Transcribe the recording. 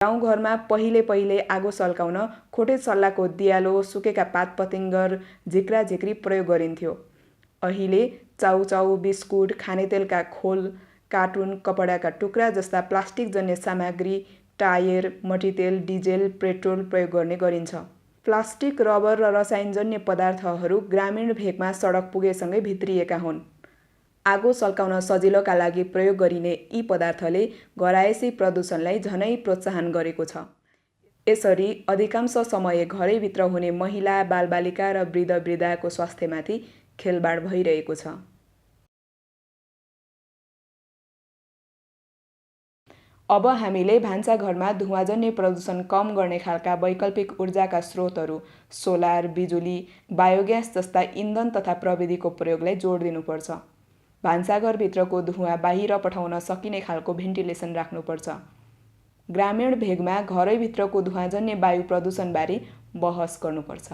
गाउँघरमा पहिले आगो सल्काउन खोटे सल्लाको दियालो, सुकेका पात पतिङ्गर, झिक्रा झिक्री प्रयोग गरिन्थ्यो। अहिले चाउचाउ, बिस्कुट, खानेतेलका खोल, कार्टुन, कपडाका टुक्रा जस्ता प्लास्टिक जन्य सामग्री, टायर, मट्टीतेल, डिजेल, पेट्रोल प्रयोग गर्ने गरिन्छ। प्लास्टिक, रबर र रसायनजन्य पदार्थहरू ग्रामीण भेगमा सडक पुगेसँगै भित्रिएका हुन्। आगो सल्काउन सजिलोका लागि प्रयोग गरिने यी पदार्थले घरायसी प्रदूषणलाई झनै प्रोत्साहन गरेको छ। यसरी अधिकांश समय घरैभित्र हुने महिला, बालबालिका र वृद्धवृद्धाको स्वास्थ्यमाथि खेलबाड भइरहेको छ। अब हामीले भान्साघरमा धुवाँजन्य प्रदूषण कम गर्ने खालका वैकल्पिक ऊर्जाका स्रोतहरू सोलर, बिजुली, बायोग्यास जस्ता इन्धन तथा प्रविधिको प्रयोगलाई जोड दिनुपर्छ। भान्साघरभित्रको धुवाँ बाहिर पठाउन सकिने खालको भेन्टिलेसन राख्नुपर्छ। ग्रामीण भेगमा घरैभित्रको धुवाँजन्य वायु प्रदूषणबारे बहस गर्नुपर्छ।